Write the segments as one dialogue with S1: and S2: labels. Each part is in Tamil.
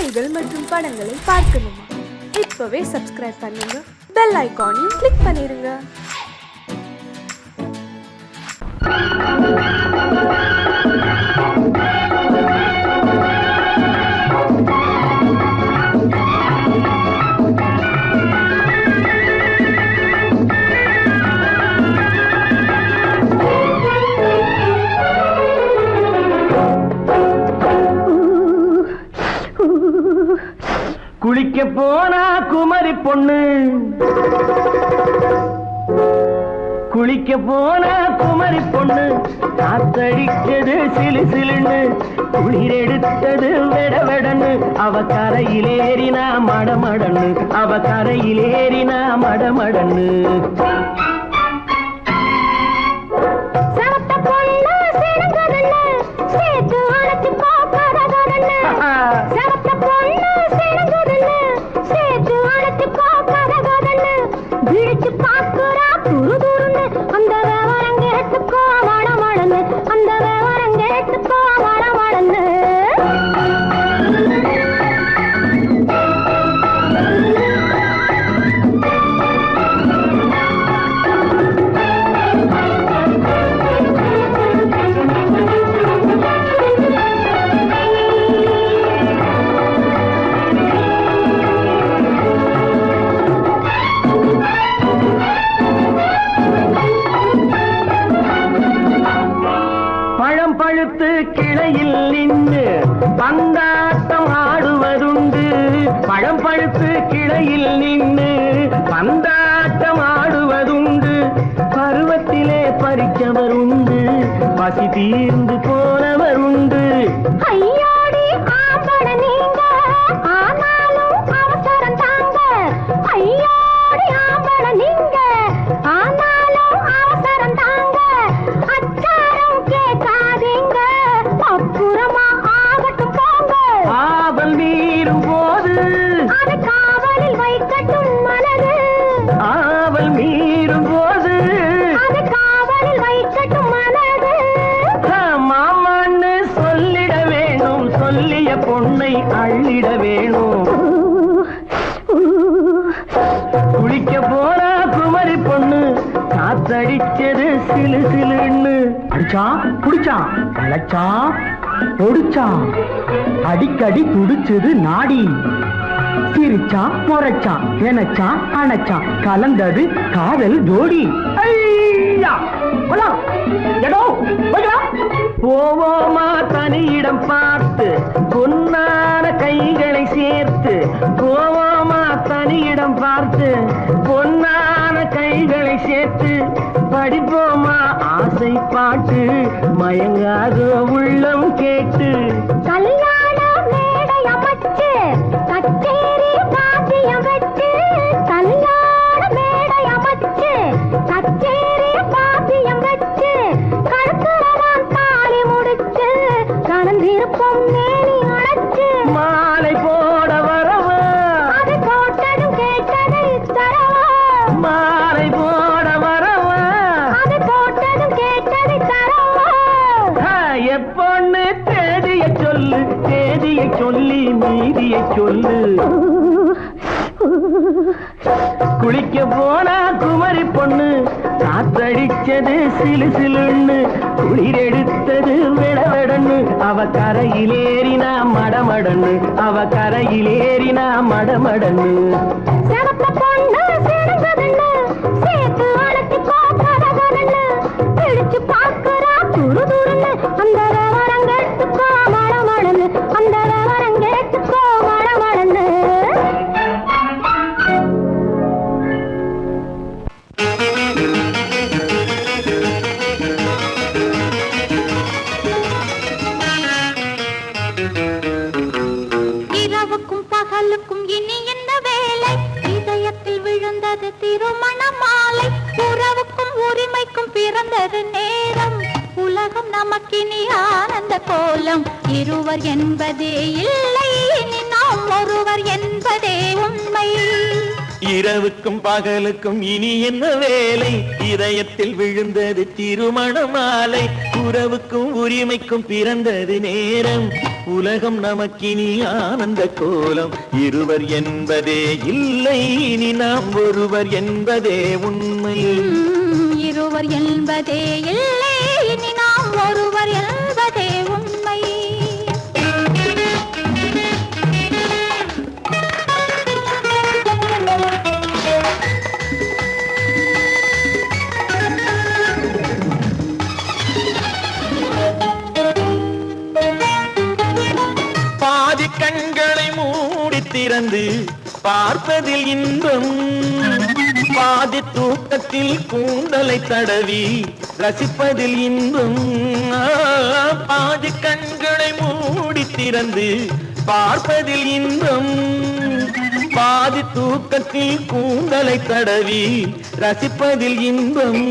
S1: செய்திகள் மற்றும் படங்களை பார்க்கணுமா? இப்பவே சப்ஸ்கிரைப் பண்ணுங்க, பெல் ஐகானையும் கிளிக் பண்ணிருங்க.
S2: குளிக்க போனா குமரி பொண்ணு, குளிக்க போனா குமரி பொண்ணு, காத்தடிச்சது சிலு சிலுன்னு, குளிர் எடுத்தது வெட வெடன்னு, அவ கரையிலேறினா மடமடன்னு, அவ கரையிலேறினா மடமடன்னு. கிளையில் நின்று பந்தாட்டம் ஆடுவதுண்டு, பழம் பழுத்து கிளையில் நின்று பந்தாட்டம் ஆடுவதுண்டு, பருவத்திலே பறிச்சவர் உண்டு, பசி தீர்ந்து போனவர் உண்டு.
S3: ஐயோடி ஆம்பட நீங்க ஆனாலும் அவசரம் தாங்க, ஐயோடி ஆம்பட நீங்க ஆனாலும் அவசரம் தாங்க, அச்சாரம் கேட்காதீங்க, அப்புறமா ஆகட்டும் போங்க.
S2: ஆவல் மீறும் போது
S3: அது காவலில் வைக்கட்டும் மனது,
S2: ஆவல் மீறும் போது
S3: அது காவலில் வைக்கட்டும் மனது.
S2: மாமான்னு சொல்லிட வேணும், சொல்லிய பொண்ணை அள்ளிட வேணும். குளிக்க போறா குமரி பொண்ணு, காத்தடிச்சது சிலு சிலுன்னு. அடிச்சான் புடிச்சான் அழைச்சான் பொடிச்சான், அடிக்கடி துடிச்சது நாடி, சிரிச்சான் முறைச்சான் நினைச்சான் அணைச்சான், கலந்தது காதல் ஜோடி. போவோமா தனியிடம் பார்த்து பொன்னான கைகளை சேர்த்து, போவோமா தனியிடம் பார்த்து பொன்னான கைகளை சேர்த்து, படிப்போமா ஆசை பாட்டு மயங்காத உள்ளம் கேட்டு.
S3: கல்யாண மேடை அமைச்சு கச்சேரி வாத்தியம் வச்சு, கல்யாண மேடை அமைச்சு கச்சேரி வாத்தியம் வச்சு, கழுத்துறவான் தாலி முடிச்சு கலந்திருப்போம் மேனி அடைச்சு,
S2: மாலை போட வரவா
S3: அது போட்டதும் கேட்டதை தரவா,
S2: மாலை போட வரவா
S3: அது போட்டதும் கேட்டதை தரவா.
S2: எப்பொண்ணு தேதிய சொல்லு, தேதியை சொல்லி மீதியை சொல்லு. குளிக்க போனா குமரி பொண்ணு, காத்தடிச்சது சிலு சிலுன்னு, குளிர் எடுத்தது விடவெடன்னு, அவ கரையிலேறினா மடமடன்னு, அவ கரையிலேறினா மடமடன்னு.
S3: சிவத்த பொண்ணு சிறந்ததுன்னு சேர்த்து அழைச்சி பார்க்கறதுன்னு, பிடிச்சு பார்க்கறா துரு துருன்னு, அந்த வரங்கெட்டுக்கோ மடமடன்னு, அந்த வரங்கெட்டுக்கோ மடமடன்னு. இரவுக்கும் பகலுக்கும் இனி என்ன வேலை, இதயத்தில் விழுந்தது திருமண மாலை, உறவுக்கும் உரிமைக்கும் பிறந்தது நேரம், உலகம் நமக்கினி ஆனந்த கோலம், இருவர் என்பதே இல்லை இனி நாம் ஒருவர் என்பதே உண்மை.
S2: இரவுக்கும் பகலுக்கும் இனி என்ன வேலை, இதயத்தில் விழுந்தது திருமண மாலை, உறவுக்கும் உரிமைக்கும் பிறந்தது நேரம், உலகம் நமக்கினி ஆனந்த கோலம். இருவர் என்பதே இல்லை, இனி நாம் ஒருவர் என்பதே உண்மை.
S3: இருவர் என்பதே இல்லை, இனி நாம் ஒருவர் என்பதே உண்மை.
S2: பாதி கண்களை மூடி திறந்து பார்ப்பதில் இன்பம், பாதி தூக்கத்தில் கூந்தலை தடவி ரசிப்பதில் இன்பம். பாதி கண்களை மூடி திறந்து பார்ப்பதில் இன்பம், பாதி தூக்கத்தில் கூந்தலை தடவி ரசிப்பதில் இன்பம்.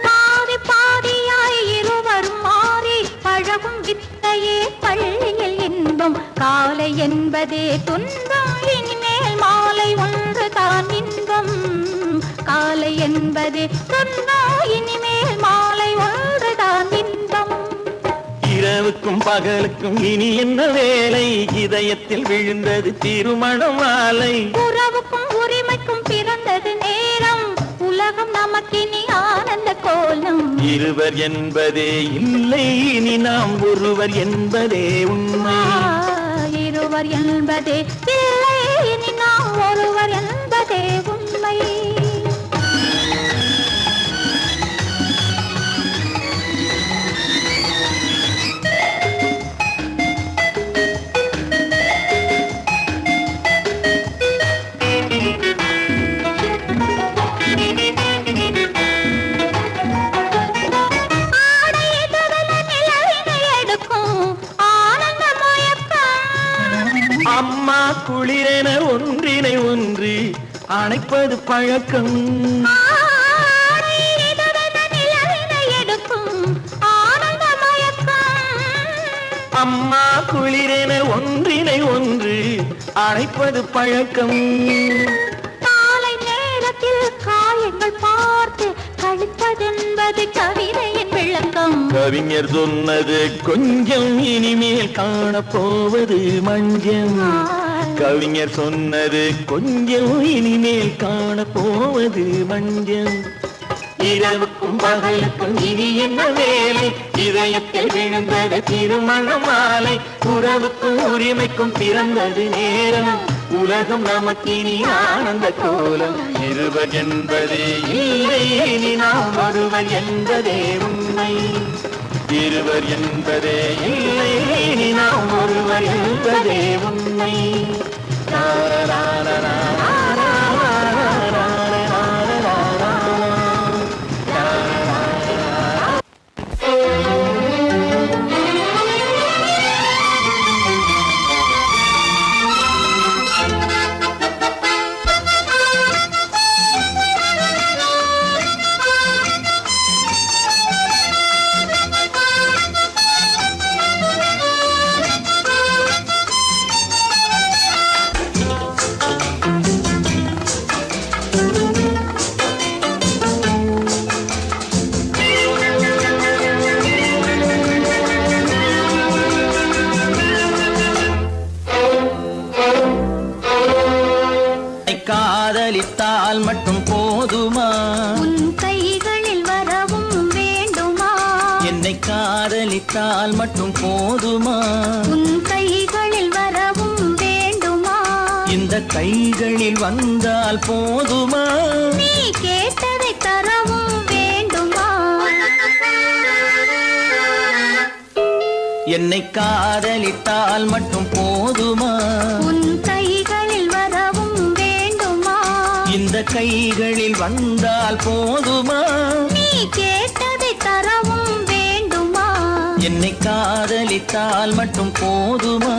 S3: பாதி பாதியாய் இருவரும் மாறி பழகும் வித்தையே பள்ளியில் இன்பம். காலை என்பதே துன்பம், இனிமேல் மாலை ஒன்று தான் இன்பம். காலை என்பதே துன்பம், இனிமேல் மாலை ஒன்று தான் இன்பம்.
S2: இரவுக்கும் பகலுக்கும் இனி என்ன வேலை, இதயத்தில் விழுந்தது திருமண மாலை.
S3: உறவுக்கும் உரிமைக்கும் பிறந்தது நேரம், உலகம் நமக்கினி ஆனந்த கோலம்.
S2: இருவர் என்பதே இல்லை, இனி நாம் ஒருவர் என்பதே உண்மை.
S3: இருவர் என்பதே இல்லை, இனி நாம் ஒருவர் என்பதே உண்மை.
S2: அம்மா குளிரென ஒன்றினை ஒன்று அணைப்பது பழக்கம். அம்மா குளிரென ஒன்றினை ஒன்று அணைப்பது பழக்கம்.
S3: காலை நேரத்தில் காயங்கள் பார்த்து கழிப்பதென்பது கவிதையின் விளக்கம்.
S2: கவிஞர் சொன்னது கொஞ்சம், இனிமேல் காணப்போவது மஞ்சம். கவிஞர் சொன்னது கொஞ்சம், இனிமேல் காணப்போவது மஞ்சம். இரவுக்கும் பகலுக்கும் இனி என்ன வேலை, இதயத்தில் விழுந்தது திருமண மாலை. உறவுக்கும் உரிமைக்கும் பிறந்தது நேரம், உலகம் நமக்கினி ஆனந்த கோலம். இருவர் என்பதே இல்லை, இனி நாம் ஒருவர் என்பதே உண்மை. இருவர் என்பதே இல்லை, இனி நாம் ஒருவர் என்பதே உண்மை. காதலித்தால் மட்டும் போதுமா,
S3: உன் கைகளில் வரவும் வேண்டுமா.
S2: என்னை காதலித்தால் மட்டும் போதுமா,
S3: உன் கைகளில் வரவும் வேண்டுமா.
S2: இந்த கைகளில் வந்தால் போதுமா,
S3: நீ கேட்டதை தரவும் வேண்டுமா.
S2: என்னை காதலித்தால் மட்டும் போதுமா,
S3: உன் கைகளில் வரவும் வேண்டுமா.
S2: இந்த கைகளில் வந்தால் போதுமா,
S3: நீ கேட்டதை தரவும் வேண்டுமா.
S2: என்னை காதலித்தால் மட்டும் போதுமா.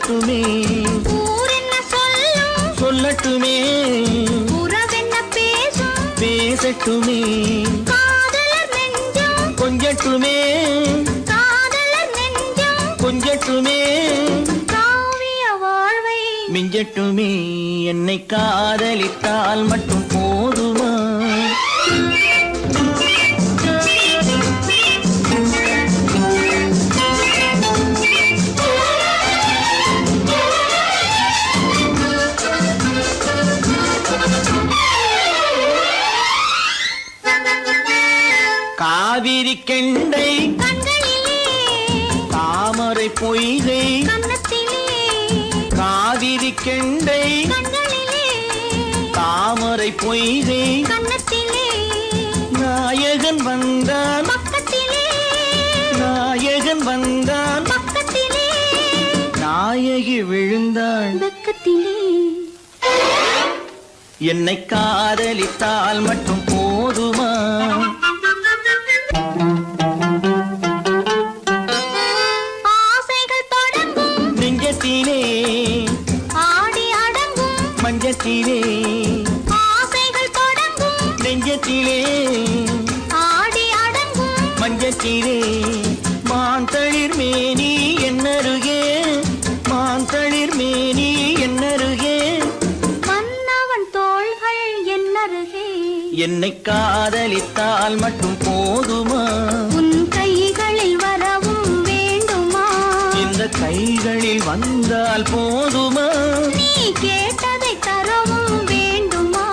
S2: சொல்லட்டுமே
S3: ஊர் என்ன சொல்லும்
S2: சொல்லட்டுமே
S3: உறவென்ன பேசும்
S2: பேசட்டுமே
S3: காதலர் நெஞ்சம்
S2: கொஞ்சட்டுமே
S3: காதலர் நெஞ்சம்
S2: கொஞ்சட்டுமே
S3: காவிய வாழ்வை
S2: மிஞ்சட்டுமே என்னை காதலித்தால் மட்டும் போதுமா காவிரி கெண்டை
S3: கண்களிலே
S2: தாமரை பொய்கை
S3: கன்னத்திலே
S2: காவிரி கெண்டை
S3: கண்களிலே
S2: தாமரை பொய்கை
S3: கன்னத்திலே
S2: நாயகன் வந்தான்
S3: பக்கத்திலே
S2: நாயகன் வந்தான்
S3: பக்கத்திலே
S2: நாயகி விழுந்தாள்
S3: பக்கத்திலே
S2: என்னை காதலித்தால் மட்டும் போதுமா
S3: ஆசைகள் தொடங்கும்
S2: நெஞ்சத்திலே
S3: ஆடி அடங்கும்
S2: மஞ்சத்திலே
S3: ஆசைகள் தொடங்கும்
S2: நெஞ்சத்திலே
S3: ஆடி அடங்கும்
S2: மஞ்சத்திலே மாந்தளிர் மேனி என்னருகே மாந்தளிர் மேனி என்னருகே
S3: மன்னவன் தோள்கள் என்னருகே
S2: என்னை காதலித்தால் மட்டும் போதுமா
S3: உன் கைகளில் வரவும் வேண்டுமா
S2: இந்த கைகளில் வந்தால் போதுமா
S3: நீ கேட்டதை தரவும் வேண்டுமா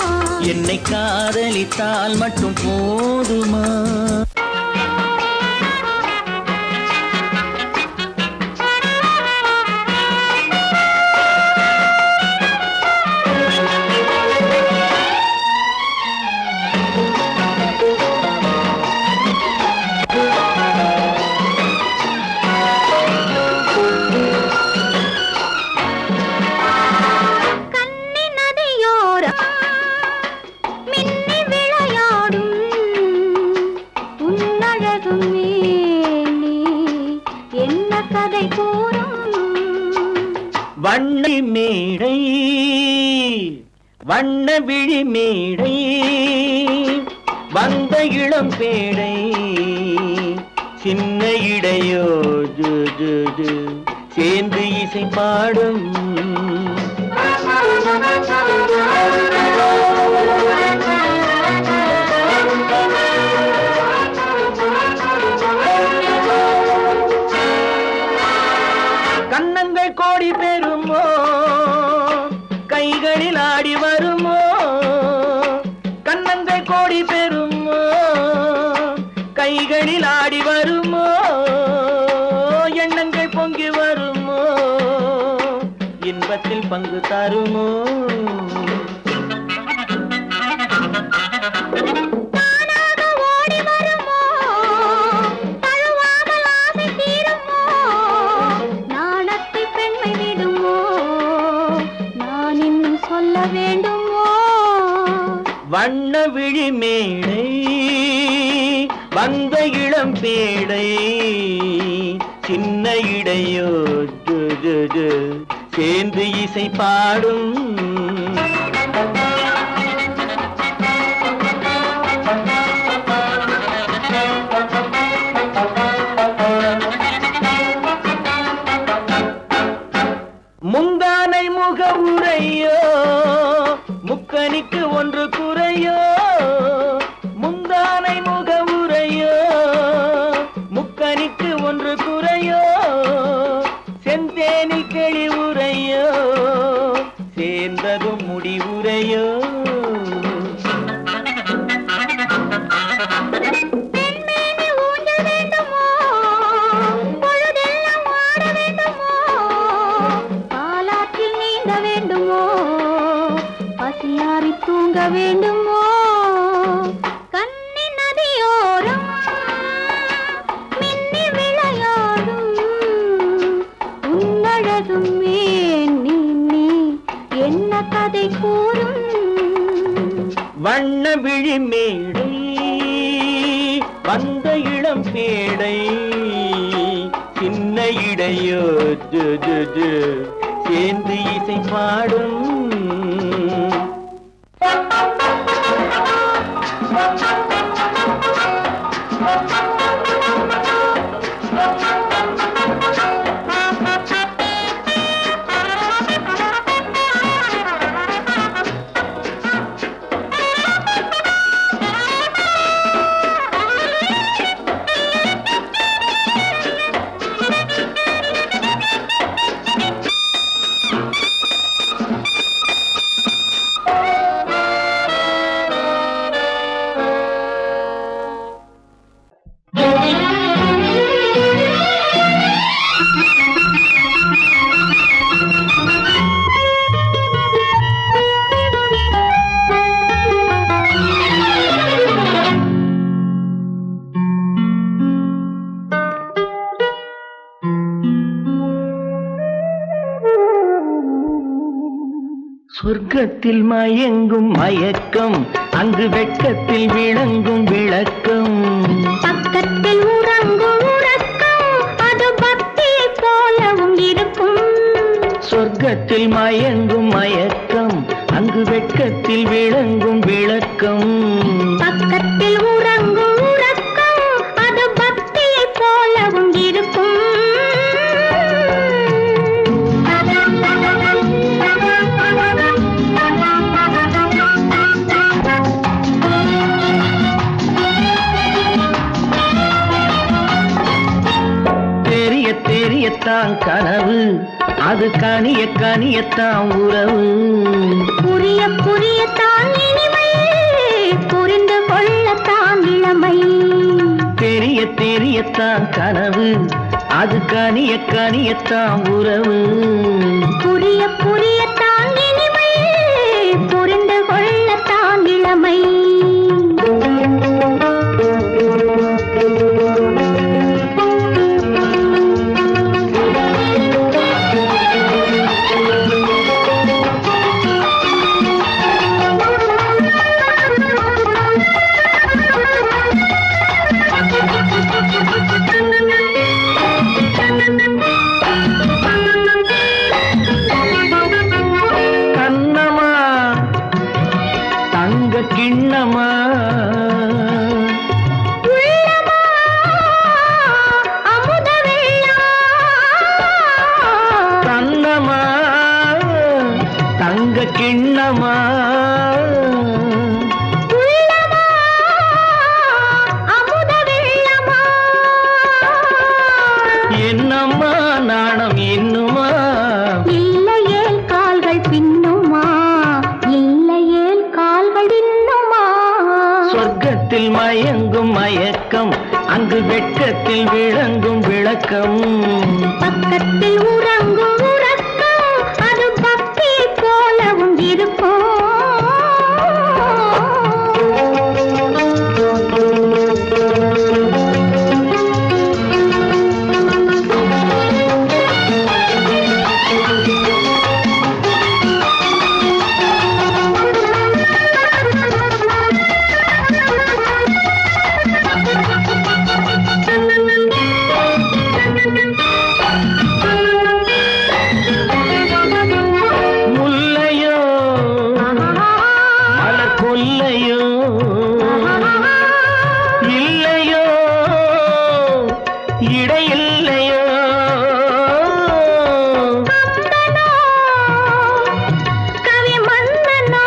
S2: என்னை காதலித்தால் மட்டும் போதுமா
S3: கன்னி நதியோரம் மின்னி விளையாடும் உன்னழகும் மேனி என்ன கதை கூறும்
S2: வண்ண மேடை வண்ண விழி மேடை வந்த இளம் பேடை சின்ன இடையோ ஜு ஜு ஜு சேர்ந்து இசை பாடும் கன்னங்கள் கோடி பெறுமோ கைகளில் ஆடி வருமோ கன்னங்கள் கோடி பெறுமோ கைகளில் ஆடி வருமோ எண்ணங்கள் பொங்கி வருமோ இன்பத்தில் பங்கு தருமோ
S3: தானாக ஓடி வருமோ தழுவாமல் ஆசை தீருமோ நாணத்தை பெண்மை விடுமோ நான் இன்னும் சொல்ல வேண்டுமோ
S2: வண்ண விழி மேடை வந்த இளம் பேடை சின்ன இடையோ ஜு ஜு ஜு சேர்ந்து இசை பாடும் முந்தானை முக உரையோ முக்கனிக்கு ஒன்று குறையோ முந்தானை முக உரையோ முக்கனிக்கு ஒன்று குறையோ செந்தேனில் கிளி உரையோ சேர்ந்ததும் முடிவுரையோ
S3: பெண்மேனி ஊஞ்சல் வேண்டுமோ பொழுதெல்லாம் ஆட வேண்டுமோ பாலாற்றில் நீந்த வேண்டுமோ பசியாறி தூங்க வேண்டுமோ கன்னி நதியோரம் மின்னி விளையாடும் உன்னழகும் மேனி நீ என்ன கதை கூறும்
S2: வண்ண விழி மேடை வந்த இளம் பேடை சின்ன இடையோ ஜு ஜு ஜு சேர்ந்து இசை பாடும். சொர்க்கத்தில் மயங்கும் மயக்கம், அங்கு வெட்கத்தில் விளங்கும் விளக்கம்.
S3: பக்கத்தில் உறங்கும் உறக்கம், அது பக்தியை போலவும் இருக்கும்.
S2: சொர்க்கத்தில் மயங்கும் மயக்கம், அங்கு வெட்கத்தில் விளங்கும் விளக்கம்.
S3: பக்கத்தில் உறங்கும் உறக்கம், அது பக்தியை போலவும் இருக்கும்.
S2: தெரியத்தான் கனவு, அது கனிய கனியத்தான் உறவு.
S3: புரிய புரியத்தான் இனிமை, புரிந்து கொள்ளத்தான் இளமை.
S2: தெரியத்தான் கனவு, அது கனிய கனியத்தான் உறவு.
S3: புரிய புரியத்தான் இனிமை, புரிந்து கொள்ளத்தான் இளமை.
S2: கிண்ணமா
S3: அமுத
S2: கண்ணமா தங்க கிண்ணமா
S3: அமுத வெள்ளமா.
S2: என்னம்மா நாணம் இன்னுமா?
S3: இல்லையேல் கால்கள் பின்னுமா, இல்லையேல் கால்கள் இன்னுமா.
S2: சொர்க்கத்தில் மயங்கும் மயக்கம், அங்கு வெட்கத்தில் விளங்கும் விளக்கம்.
S3: பக்கத்தில் உறங்கும் உறக்கம், அது பக்தியை போலவும் இருக்கும்.
S2: முல்லையோ மலர் கொல்லையோ, இல்லையோ இடையில்லையோ.
S3: கவி மன்னனோ,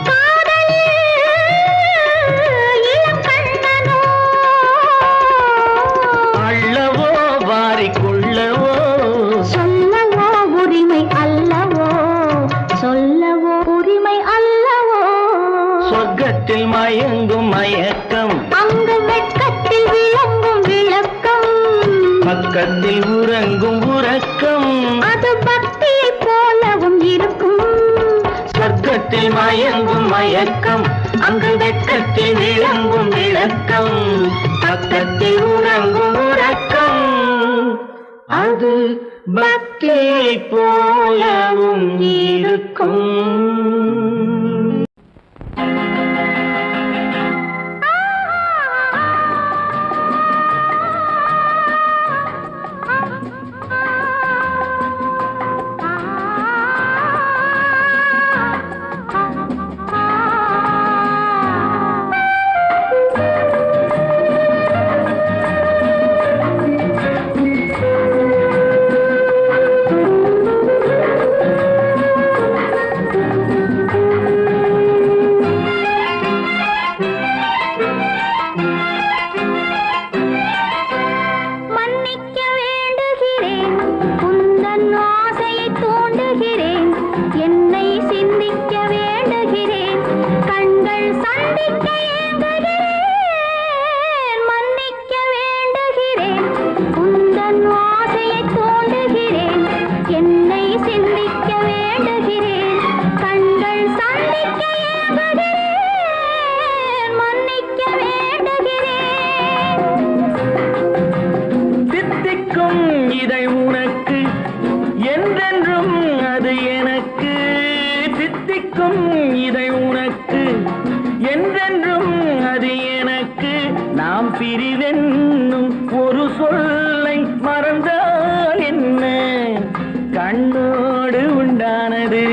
S3: காதலில் இளங்கண்ணனோ.
S2: அள்ளவோ வாரிக்கொள்ளவோ,
S3: சொல்லவோ உரிமை அல்லவோ, சொல்லவோ உரிமை அல்லவோ.
S2: சொர்க்கத்தில் மயங்கும் மயக்கம்,
S3: அங்கு வெட்கத்தில் விளங்கும் விளக்கம்.
S2: பக்கத்தில் உறங்கும் உறக்கம்.
S3: அது பக்தியை போலவும் இருக்கும்.
S2: சொர்க்கத்தில் மயங்கும் மயக்கம், அங்கு வெட்கத்தில் விளங்கும் விளக்கம். பக்கத்தில் உறங்கும் உறக்கம். அது பக்தியை போலவும் இருக்கும். பிரிவென்னும் ஒரு சொல்லை மறந்தால் என்ன? கண்ணோடு உண்டானது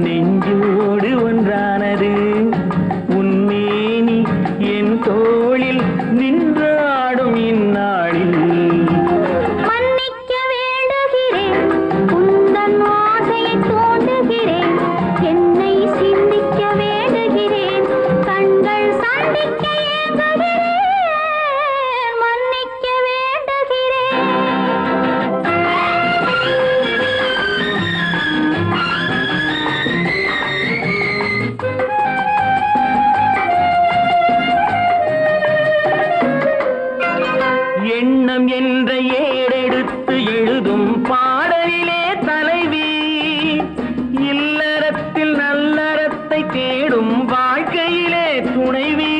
S2: நெஞ்சோடு ஒன்றானது. உன்மேனி என் தோளில் நின்றாடும் இந்நாளில்
S3: மன்னிக்க வேண்டுகிறேன், உந்தன் ஆசையை தோண்டுகிறேன், என்னை சிந்திக்க வேண்டுகிறேன், கண்கள் சந்திக்க ஏங்குகிறேன், மன்னிக்க வேண்டுகிறேன்.
S2: எண்ணம் என்ற ஏடெடுத்து எழுதும் பாடலிலே தலைவி, இல்லறத்தில் நல்லறத்தை தேடும் வாழ்க்கையிலே துணைவி.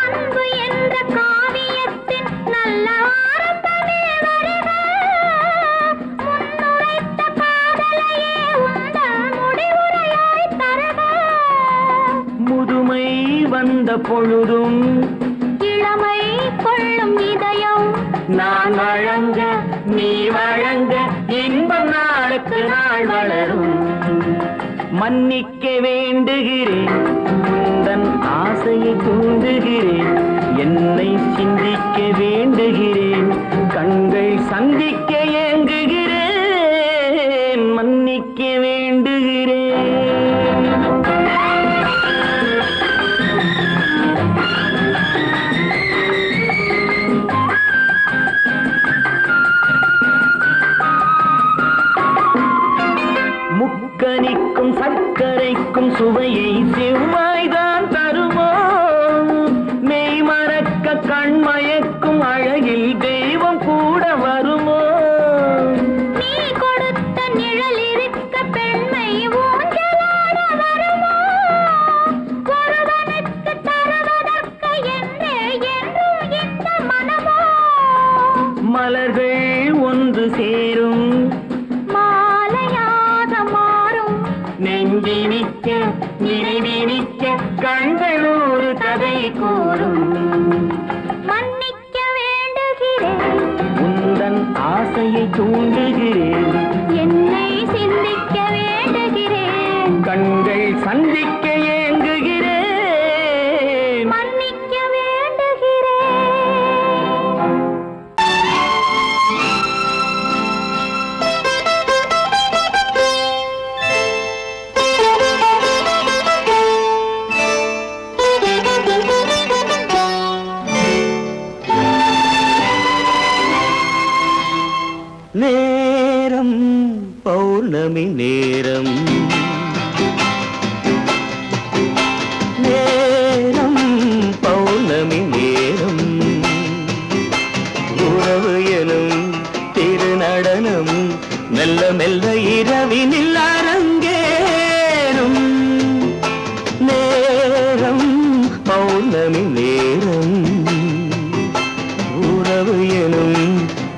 S3: அன்பு என்ற காவியத்தின் நல்ல ஆரம்பமே வருக, முன்னுரைத்த காதலையே உந்தன் முடிவுரையாய் தருக.
S2: முதுமை வந்த பொழுதும்
S3: இளமை கொள்ளும் இதயம்
S2: நான் வழங்க நீ வழங்க இன்பம் நாளுக்கு நாள் வளரும். மன்னிக்க வேண்டுகிறேன், உந்தன் ஆசையை தூண்டுகிறேன், என்னை சிந்திக்க வேண்டுகிறேன், கண்கள் சந்திக்க ஏங்குகிறேன், மன்னிக்க வேண்டுகிறேன். முக்கனிக்கும் சர்க்கரைக்கும் சுவையை செவ்வாய்தான் தருமோ? மெய் மறக்க கண்மயக்கும் அழகில் தெய்வம் கூட வருமோ?
S3: நீ கொடுத்த நிழல் இருக்க பெண்மை ஊஞ்சலாட வருமோ? ஒருவனுக்கு தருவதற்கு என்றே என்றும் இந்த மனமோ?
S2: மலர்கள் ஒன்று சேரும்
S3: மாலையாக மாறும்
S2: நெஞ்சினிக்க நினைவினிக்க கண்கள் ஒரு கதை கூறும்.
S3: மன்னிக்க வேண்டுகிறேன்,
S2: உந்தன் ஆசையை தூண்டுகிறேன்,
S3: என்னை சிந்திக்க வேண்டுகிறேன்,
S2: கண்கள் சந்திக்க ஏங்குகிறேன்,
S3: மன்னிக்க வேண்டுகிறேன்.
S2: நேரம் பௌர்ணமி நேரம், நேரம் பௌர்ணமி நேரம், உறவு எனும் திருநடனம் மெல்ல மெல்ல இரவினில் அரங்கேறும். நேரம் பௌர்ணமி நேரம், உறவு எனும்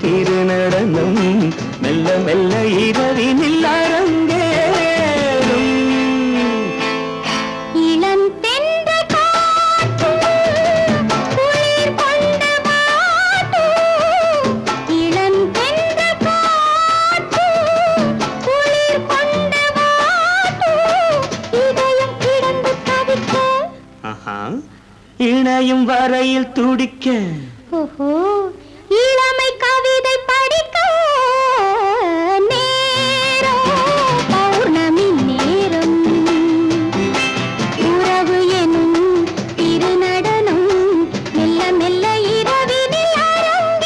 S2: திருநடனம் மெல்ல மெல்ல இரவினில் அரங்கேறும்.
S3: இளந்தென்றல் காற்று குளிர் கொண்டு வாட்டும், இளந்தென்றல் காற்று குளிர் கொண்டு வாட்டும், இதயம் கிடந்து தவிக்க,
S2: இணையும் வரையில் துடிக்க,
S3: ஓஹோ, இளமை கவிதை படிக்க, நேரம் பௌர்ணமி நேரம், உறவு எனும் திருநடனம் மெல்ல மெல்ல இரவினில் அரங்கேறும்.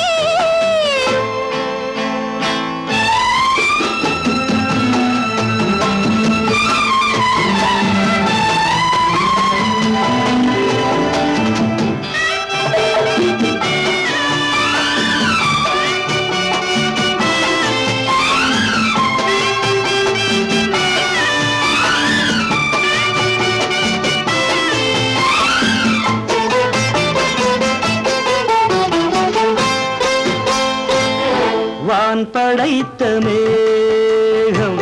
S2: வான் படைத்த மேகம்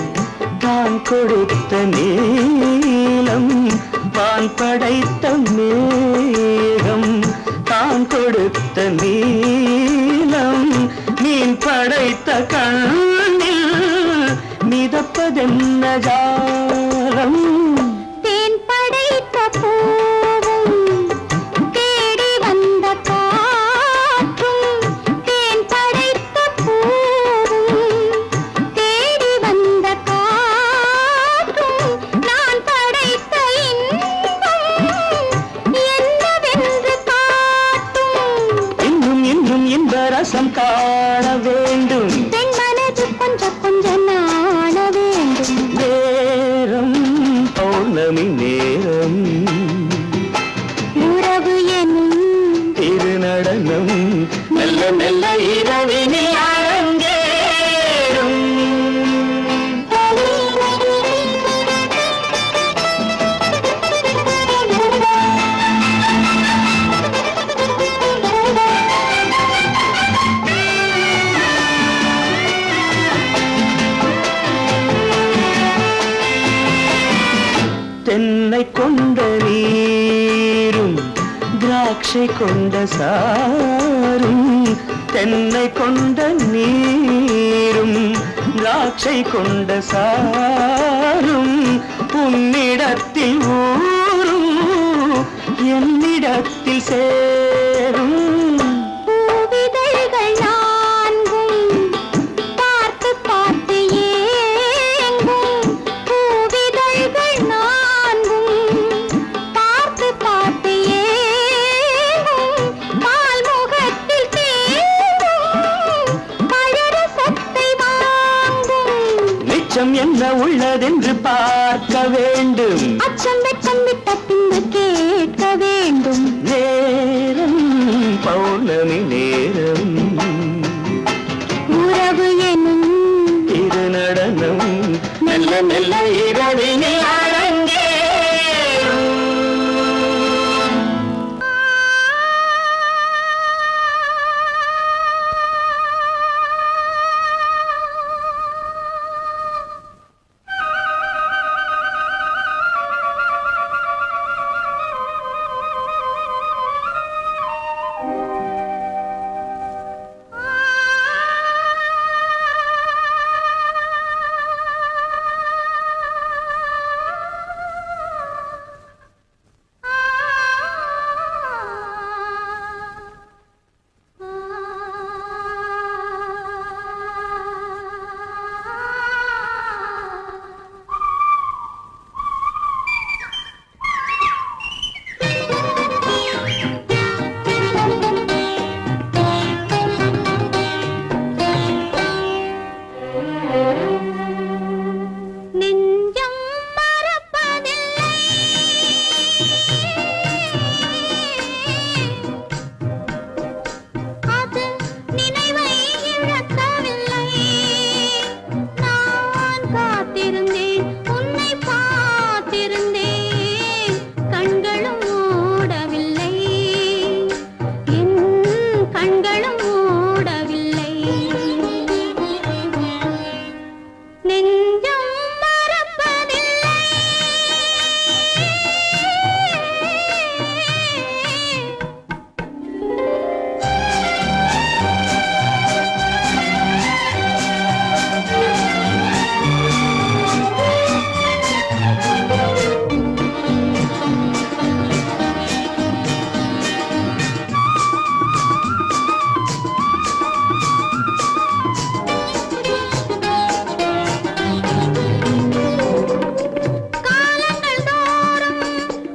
S2: தான் கொடுத்த நீலம், வான் படைத்த மேகம் தான் ரசம் காண வேண்டும்.
S3: பெண் மனது கொஞ்சம் கொஞ்சம் நாண வேண்டும்.
S2: நேரம் பௌர்ணமி நேரம்,
S3: உறவு எனும்
S2: திருநடனம் மெல்ல மெல்ல இரவினில் அரங்கேறும். தென்னை கொண்ட நீரும் திராட்சை கொண்ட சாரும், தென்னை கொண்ட நீரும் திராட்சை கொண்ட சாரும், உன்னிடத்தில் ஊரும் என்னிடத்தில் சேரும்.
S3: பூவிதழ்கள் நான்கும் பார்த்து பார்த்து ஏங்கும். பூவிதழ்கள் நான்கும் பார்த்து பார்த்து ஏங்கும். பால்முகத்தில் தேங்கும் பழரசத்தை வாங்கும்.
S2: மிச்சம் என்ன உள்ளதென்று பார்க்க வேண்டும்.
S3: அச்சம் வெச்சம் விட்ட பின்பு கேட்க வேண்டும்.
S2: நேரம் பௌர்ணமி நேரம்,
S3: உறவு எனும்
S2: திருநடனம் மெல்ல மெல்ல இரவினில் அரங்கேறும்.
S3: நெஞ்சம் மறப்பதில்லை. அது நினைவை இழக்கவில்லை. நான் காத்திருந்தேன், உன்னை பார்த்திருந்தேன், கண்களும் மூடவில்லை, என் கண்களும் மூடவில்லை. நெஞ்சம் மறப்பதில்லை. காலங்கள் தோறும்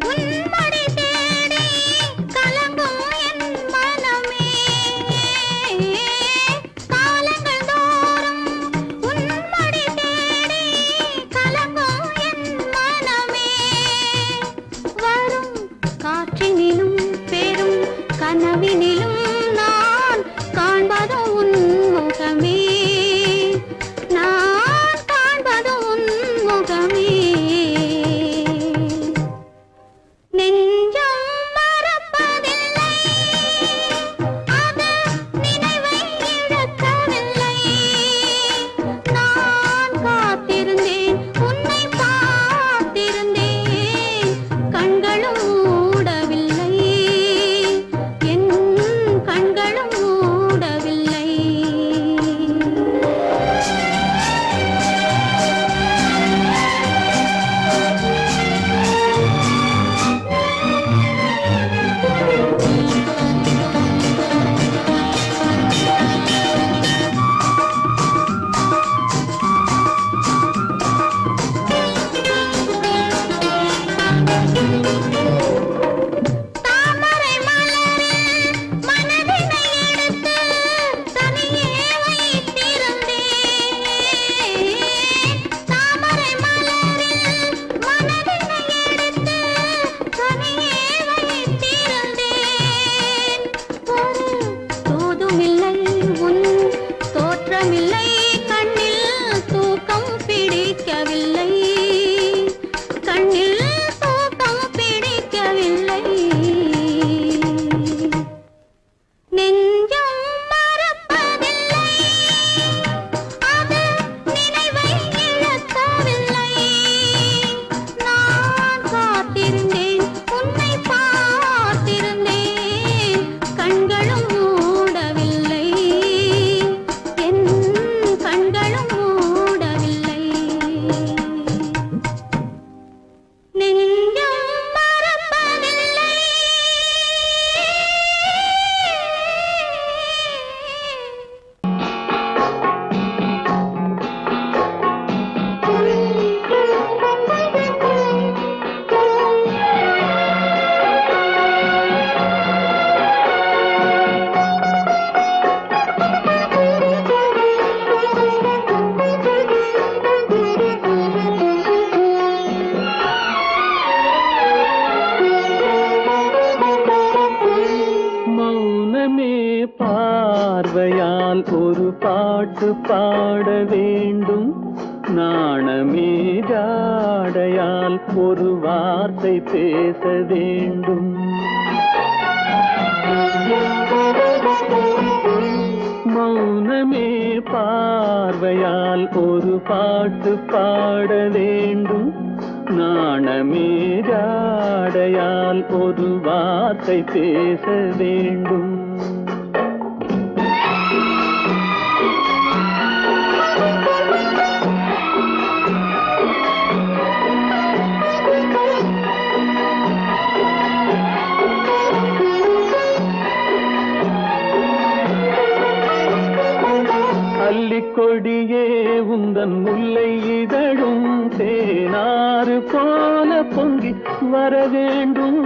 S3: உன்மடி தேடி கலங்கும் என் மனமே. காலங்கள் தோறும் உன்மடி தேடி கலங்கும் என் மனமே. வரும் காற்றினிலும் பெரும் கனவினிலும் நான் காண்பது உன் முகமே. நான் காண்பது உன் முகமே. நெஞ்சம் மறப்பதில்லை. அது நினைவை இழக்கவில்லை. நான் காத்திருந்தேன், உன்னை பார்த்திருந்தேன், கண்களும் மூடவில்லை, என் கண்களும்
S2: மௌனமே பார்வையால் ஒரு பாட்டு பாட வேண்டும், நாணமே ஜாடையால் ஒரு வார்த்தை பேச வேண்டும். மௌனமே பார்வையால் ஒரு பாட்டு பாட வேண்டும், நாணமே ஜாடையால் ஒரு வார்த்தை பேச வேண்டும். கொடியே உந்தன் முல்லை இதழும் தேனாறு போல பொங்கி வர வேண்டும்,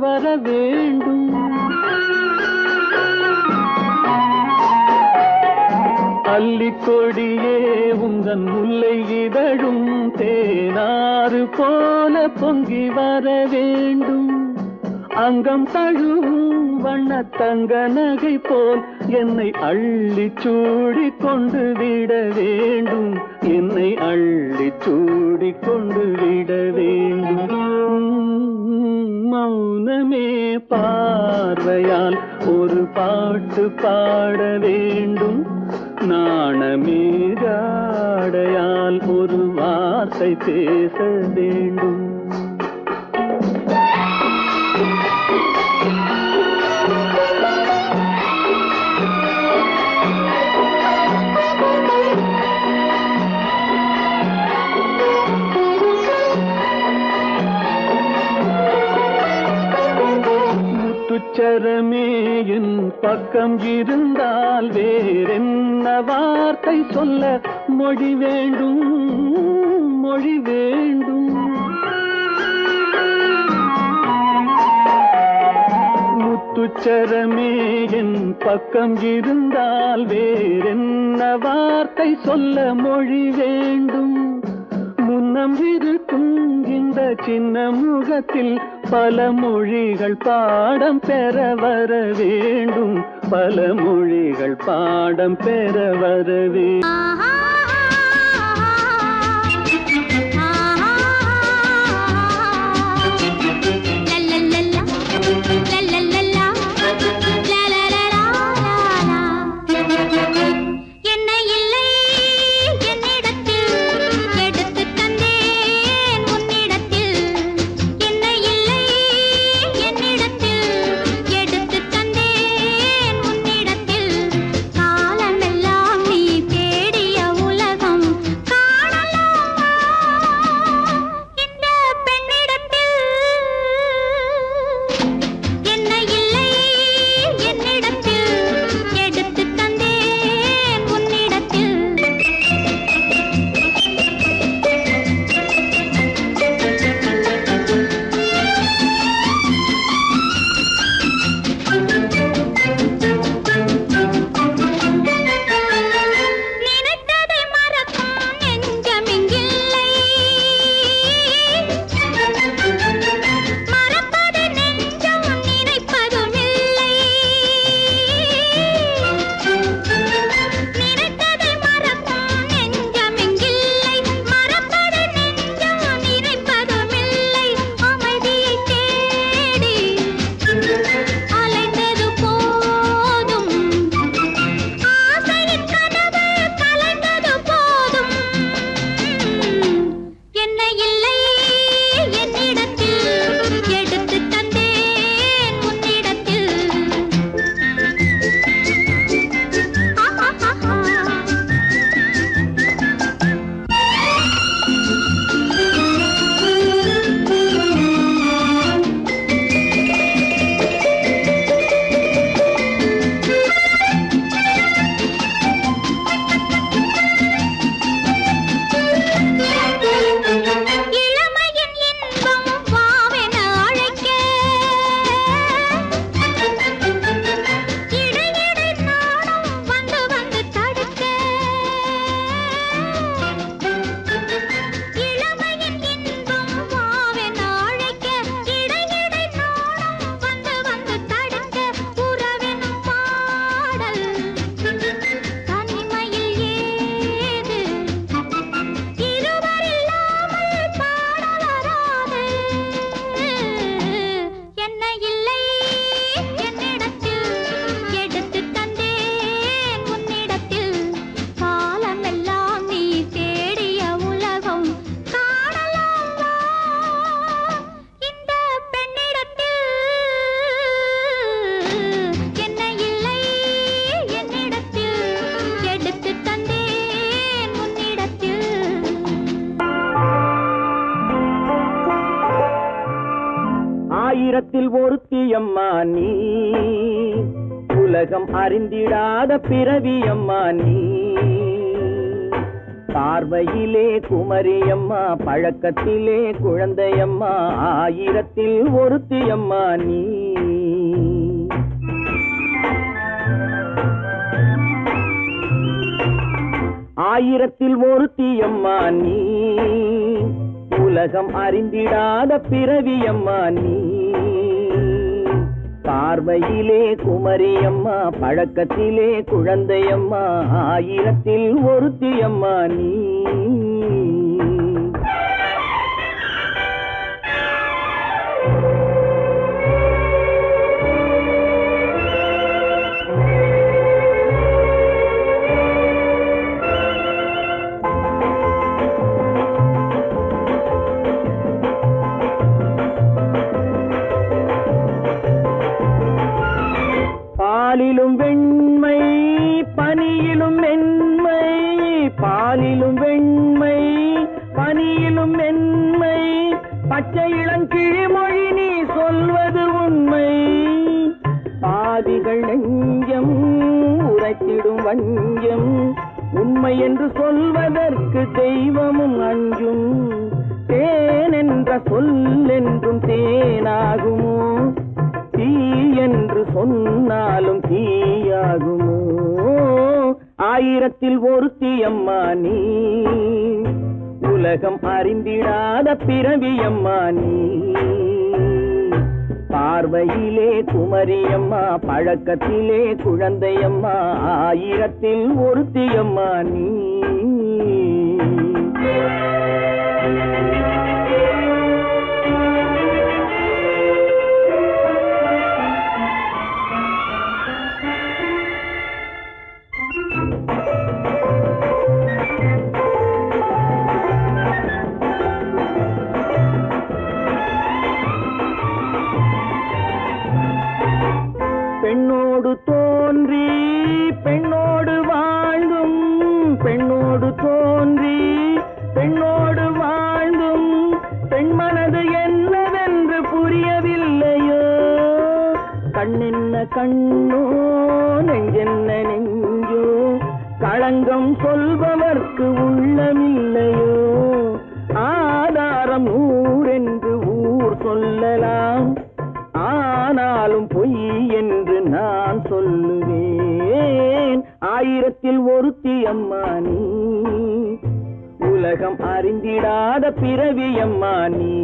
S2: வர வேண்டும். அல்லிக்கொடியே உந்தன் முல்லை இதழும் தேனாறு போல பொங்கி வர வேண்டும். அங்கம் தழுவும் வண்ண தங்க நகை போல் என்னை அள்ளி சூடி கொண்டு விட வேண்டும், என்னை அள்ளி சூடி கொண்டு விட வேண்டும். மௌனமே பார்வையால் ஒரு பாட்டு பாட வேண்டும், நாணமே ஜாடையால் ஒரு வார்த்தை பேச வேண்டும். முத்துச்சரமே என் பக்கம் இருந்தால் வேறென்ன வார்த்தை சொல்ல மொழி வேண்டும், மொழி வேண்டும். முத்துச்சரமே என் பக்கம் இருந்தால் வேறென்ன வார்த்தை சொல்ல மொழி வேண்டும். முன்னம் இருக்கும் இந்த சின்ன முகத்தில் பல மொழிகள் பாடம் பெற வர வேண்டும், பல மொழிகள் பாடம் பெற வர வேண்டும்.
S3: காலமெல்லாம் நீ தேடிய உலகம்
S2: ஆயிரத்தில் ஒருத்தியம்மா நீ, உலகம் அறிந்திடாத பிறவியம்மா நீ. பார்வையிலே குமரியம்மா, பழக்கத்திலே குழந்தையம்மா, ஆயிரத்தில் ஒருத்தியம்மா நீ. ஆயிரத்தில் ஒருத்தியம்மா நீ, உலகம் அறிந்திடாத பிறவியம்மா நீ. பார்வையிலே குமரியம்மா, பழக்கத்திலே குழந்தையம்மா, ஆயிரத்தில் ஒருத்தியம்மா நீ. பாலிலும் வெண்மை பனியிலும் மென்மை, பாலிலும் வெண்மை பனியிலும் மென்மை, பச்சை இளங்கிழிமொழி நீ சொல்வது உண்மை. பாதிகள் நெஞ்சம் உரைத்திடும் வஞ்சம், உண்மை என்று சொல்வதற்கு தெய்வமும் அஞ்சும். தேன் என்ற சொல் என்றும் தேனாகுமோ, தீ என்று சொன்னாலும் தீயாகுமோ. ஆயிரத்தில் ஒருத்தியம்மா நீ, உலகம் அறிந்திடாத பிறவியம்மா நீ. பார்வையிலே குமரியம்மா, பழக்கத்திலே குழந்தையம்மா, ஆயிரத்தில் ஒருத்தியம்மா நீ. பெண்ணோடு தோன்றி பெண்ணோடு வாழ்ந்தும், பெண்ணோடு தோன்றி பெண்ணோடு வாழ்ந்தும், பெண்மனது என்னவென்று புரியவில்லையோ. கண்ணென்ன கண்ணோ, நெஞ்சென்ன நெஞ்சோ, களங்கம் சொல்பவர்க்கு உள்ளமில்லையோ. ஆதாரம் நூறென்று ஊர் சொல்லலாம், ஆனாலும் பொய் என்று நான் சொல்லுவேன். ஆயிரத்தில் ஒருத்தியம்மா நீ, உலகம் அறிந்திடாத பிறவியம்மா நீ.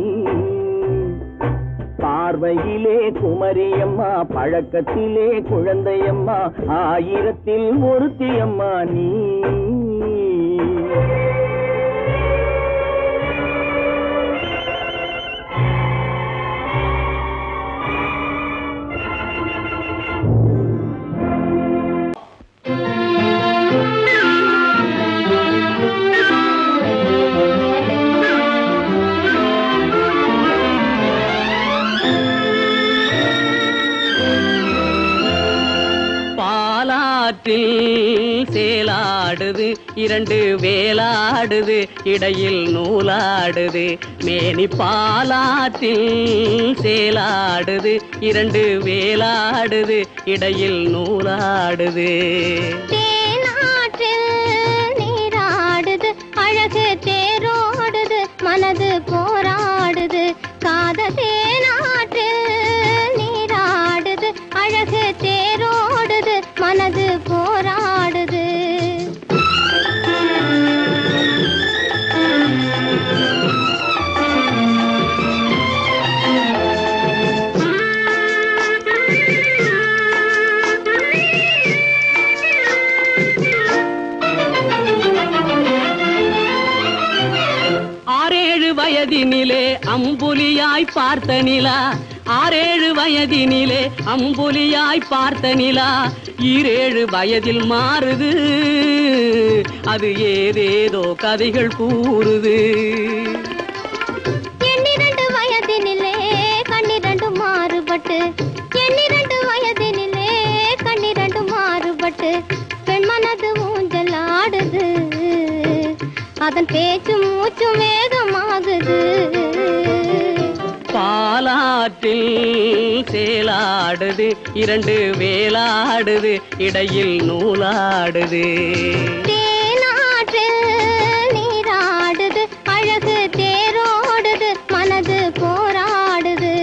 S2: பார்வையிலே குமரியம்மா, பழக்கத்திலே குழந்தையம்மா, ஆயிரத்தில் ஒருத்தியம்மா நீ.
S4: சேலாடுது இரண்டு வேலாடுது, இடையில் நூலாடுது மேனி. பாலாற்றில் சேலாடுது இரண்டு வேலாடுது, இடையில் நூலாடுது.
S3: தேனாற்றில் நீராடுது, அழகு தேரோடுது, மனது போராடுது. காதல் தேனாற்றில் நீராடுது, அழகு தேரோடுது, மனது போராடுது.
S4: வயதினிலே அம்புலியாய் பார்த்த நிலா, 6-7 வயதினிலே அம்புலியாய் பார்த்த நிலா, 7 வயதில் மாறுது, அது ஏதேதோ கதைகள் கூறுது.
S3: 12 வயதினிலே கண்ணிரண்டு மாறுபட்டு, 12 வயதினிலே கண்ணிரண்டு மாறுபட்டு, பெண் மனது ஊஞ்சல் ஆடுது, அதன் பேச்சு மூச்சு வேகமாகுது.
S4: பாலாற்றில் சேலாடுது இரண்டு வேலாடுது இடையில் நூலாடுது
S3: தேனாற்றில் நீராடுது அழகு தேரோடுது மனது போராடுது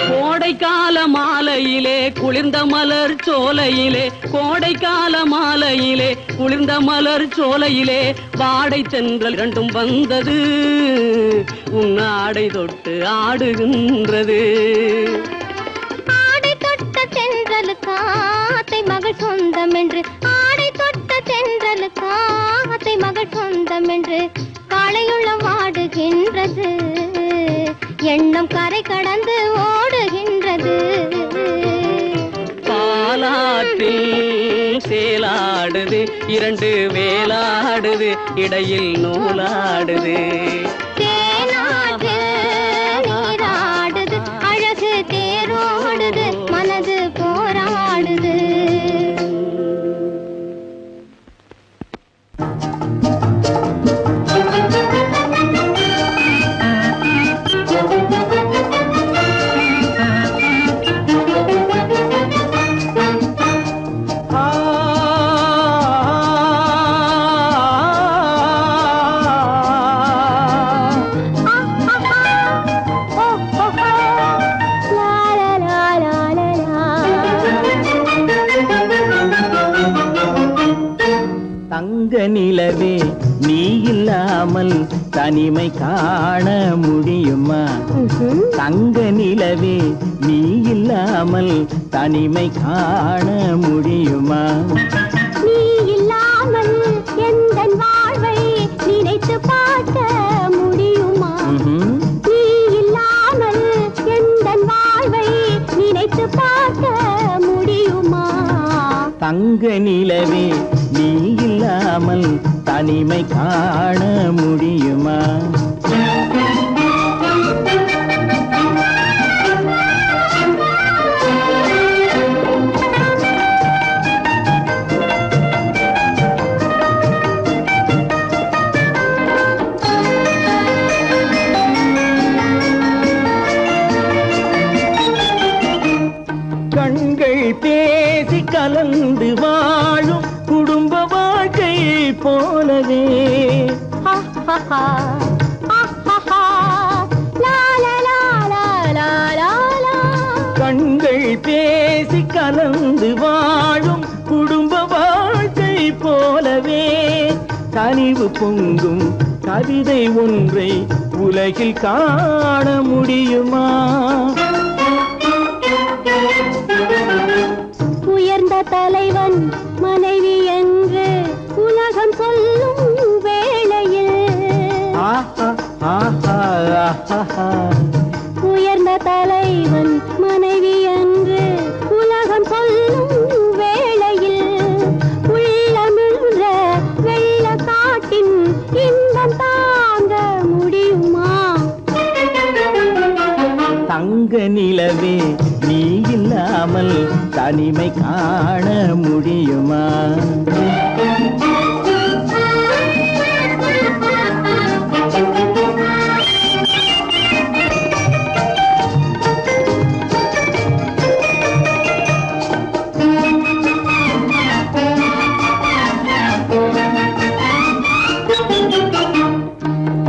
S4: கோடைக்கால மாலையிலே குளிர்ந்த மலர் சோலையிலே கோடைக்கால மாலையிலே குளிர்ந்த மலர் சோலையிலே வாடை தென்றல் இரண்டும் வந்தது உன் ஆடை தொட்டு ஆடுகின்றது
S3: ஆடை தொட்ட தென்றலுக்கு ஆத்தை மகள் சொந்தம் என்று ஆடை தொட்ட தென்றலுக்கு ஆத்தை மகள் சொந்தம் என்று காளையுள்ள வாடுகின்றது எண்ணம் கரை கடந்து ஓடுகின்றது
S4: பாலாற்றில் சேலாடுது இரண்டு வேலாடுது இடையில் நூலாடுது
S3: தேனாற்றில் நீராடுது அழகு தேரோடுது மனது போராடுது
S2: தங்க நிலவே நீ இல்லாமல் தனிமை காண முடியுமா தங்க நிலவே நீ இல்லாமல் தனிமை காண முடியுமா
S3: நீ இல்லாமல் எந்தன் வாழ்வை நினைத்து பார்க்க முடியுமா நீ இல்லாமல் எந்தன் வாழ்வை நினைத்து பார்க்க முடியுமா
S2: தங்க நிலவே நீ இல்லாமல் தனிமை காண முடியுமா கண்கள் பேசி கலந்து வாழும் குடும்ப வாழ்க்கை போலவே கண்கள் பேசி கலந்து வாழும் குடும்ப வாழ்க்கை போலவே கனிவு பொங்கும் கவிதை ஒன்றை உலகில் காண முடியுமா
S3: உயர்ந்த தலைவன் மனைவி என்று உலகம் சொல்லும் வேளையில் உயர்ந்த தலைவன் மனைவி என்று உலகம் சொல்லும் வேளையில் உள்ளமிழ்ற வெள்ள காட்டின் இன்பம் தாங்க முடியுமா
S2: தங்க நிலவே நீ இல்லாமல் தனிமை காண முடியுமா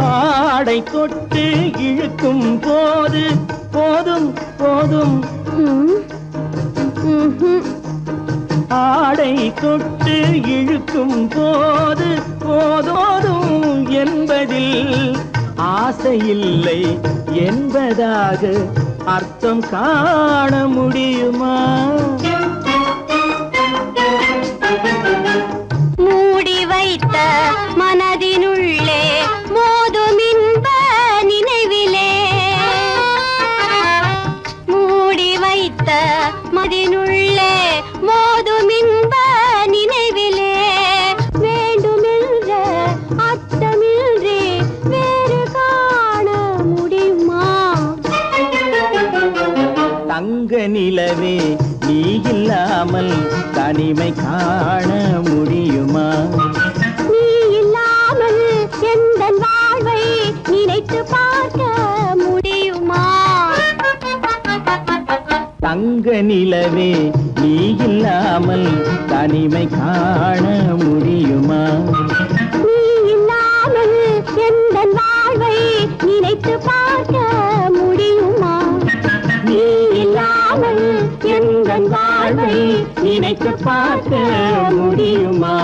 S2: ஆடை தொட்டு இழுக்கும் போது போதும் போதும் ஆடை தொட்டு இழுக்கும் போது போதோதும் என்பதில் ஆசையில்லை என்பதாக அர்த்தம் காண முடியுமா
S3: மூடி வைத்த மனதினுள்ளே மோதும் இன்ப நினைவிலே மூடி வைத்த மதினுள்ளே மோதும் இன்ப நினைவிலே வேண்டுமென்ற அர்த்தமின்றி வேறு காண முடியுமா
S2: தங்க நிலவே நீ இல்லாமல் தனிமை காண முடியுமா?
S3: நீ இல்லாமல் எந்தன் வாழ்வை நினைத்து பார்க்க முடியுமா?
S2: தங்க நிலவே நீ இல்லாமல் தனிமை காண முடியுமா?
S3: நீ இல்லாமல் எந்தன் வாழ்வை நினைத்து பார்க்க முடியுமா?
S2: நீ இல்லாமல் எந்தன் வாழ்வை நினைத்து பார்க்க முடியுமா?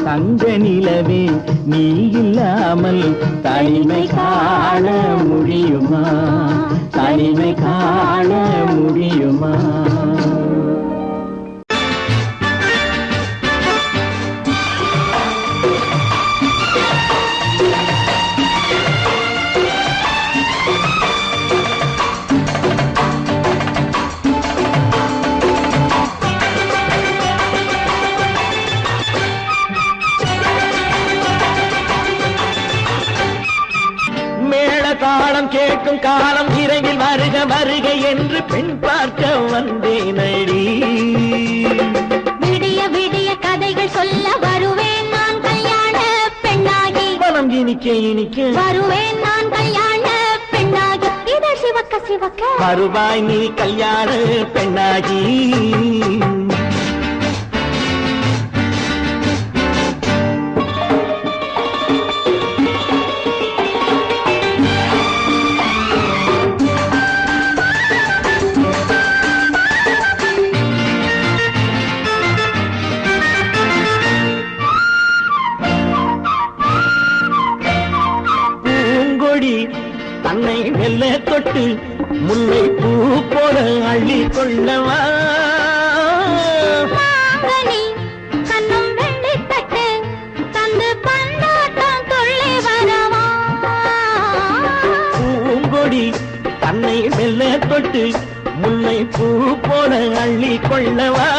S2: தங்க நிலவே நீ இல்லாமல் தனிமை காண முடியுமா? தனிமை காண முடியுமா? தாளம் கேட்கும் காலம் விரைவில் வருக வருக என்று பெண் பார்க்க வந்தேனடி.
S3: விடிய விடிய கதைகள் சொல்ல வருவேன் நான் கல்யாண பெண்ணாகி.
S2: மனம் இனிக்க இனிக்க
S3: வருவேன் நான் கல்யாண பெண்ணாகி. இதழ் சிவக்க சிவக்க
S2: வருவாய் நீ கல்யாண பெண்ணாகி. தன்னை மெல்ல தொட்டு முல்லை பூ போல அள்ளி கொள்ளவா?
S3: கண்ணும் வெள்ளி தட்டு தந்து பந்தாட்டம் துள்ளி வரவா?
S2: பூங்கொடி தன்னை மெல்ல தொட்டு முல்லை பூ போல அள்ளி கொள்ளவா?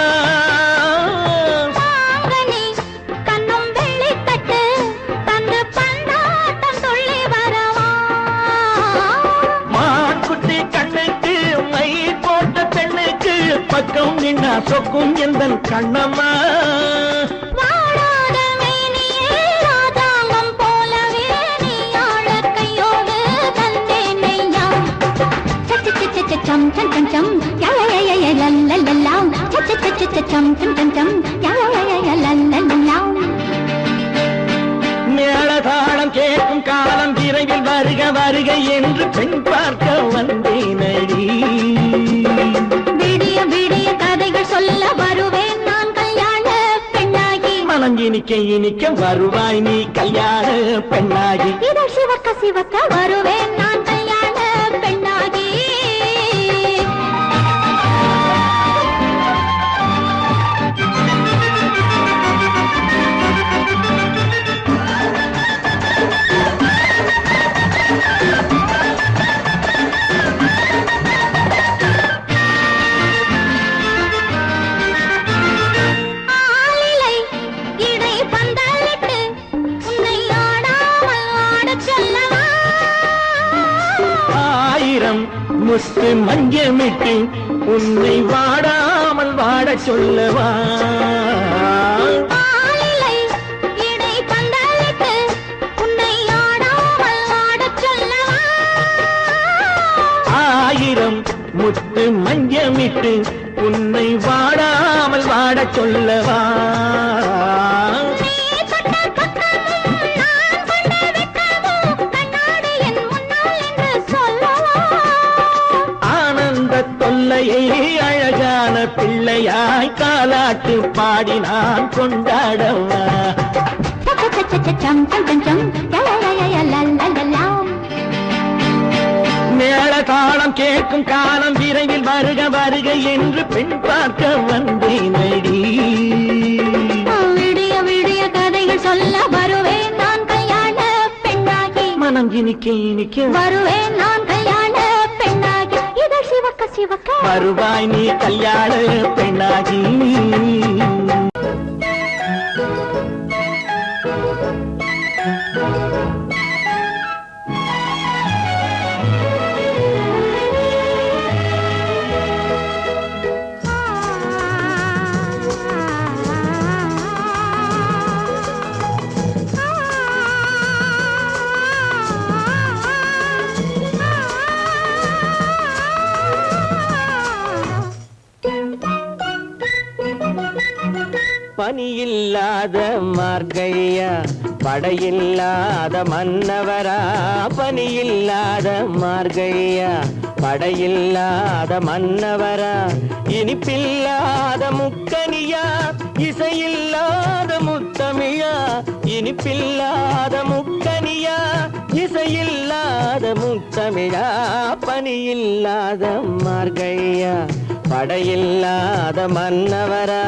S2: பக்கம் நின்னா சொக்கும் எந்தன் கண்ணம்மா.
S3: வாழாத மேனியே ராதாங்கம் போலவே நீ ஆழ கையோடு தந்தேன் நெய்யா. சச்ச சச்ச சச்சம் சம் சம் சம் யய லல்லல்லாம். சச்ச சச்ச சச்சம் சம் சம் சம் யய லல்லல்லாம்.
S2: மேளதாளம் கேட்கும் காலம் விரைவில் வருக வருக என்று பெண் பார்க்க வந்தேனடி.
S3: விடிய விடிய கதைகள் சொல்ல வருவேன் நான் கல்யாண பெண்ணாகி.
S2: மனம் இனிக்க இனிக்க வருவாய் நீ கல்யாண பெண்ணாகி.
S3: இதழ் சிவக்க சிவக்க வருவேன் நான் கல்யாண பெண்ணாகி.
S2: முத்து மஞ்சமிட்டு உன்னை வாடாமல் வாட சொல்லவா? ஆயிரம் முத்து மஞ்சமிட்டு உன்னை வாடாமல் வாட சொல்லவா? அழகான பிள்ளையாய் காலாட்டு பாடி நான் கொண்டாடவா? மேளதாளம் கேட்கும் காலம் விரைவில் வருக வருக என்று பெண் பார்க்க வந்தேனடி.
S3: விடிய விடிய கதைகள் சொல்ல வருவேன் நான் கல்யாண பெண்ணாகி.
S2: மனம் இனிக்க இனிக்க
S3: வருவேன் நான் கல்யாண பெண்ணாகி. இதழ் சிவக்க சிவக்க
S2: வருவாய் நீ கல்யாண பெண்ணாகி. பனியில்லாத மார்கழியா படையில்லாத மன்னவரா பனியில்லாத மார்கழியா படையில்லாத மன்னவரா இனிப்பில்லாத முக்கனியா இசையில்லாத முத்தமிழா இனிப்பில்லாத முக்கனியா இசையில்லாத முத்தமிழா பனியில்லாத மார்கழியா படையில்லாத மன்னவரா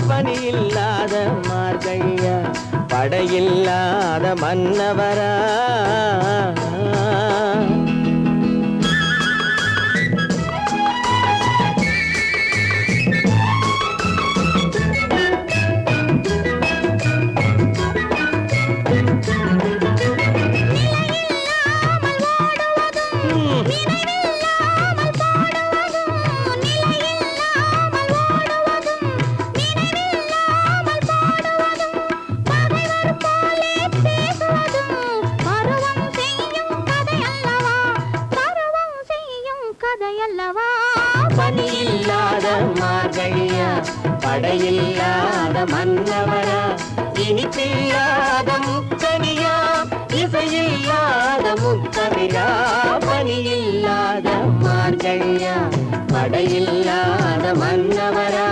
S2: பனியில்லாத மார்கழியா படையில்லாத மன்னவரா பனியில்லாத மார்கழியா படையில்லாத மன்னவரா இனிப்பில்லாத முக்கனியா இசையில்லாத முத்தமிழா பனியில்லாத மார்கழியா படையில்லாத மன்னவரா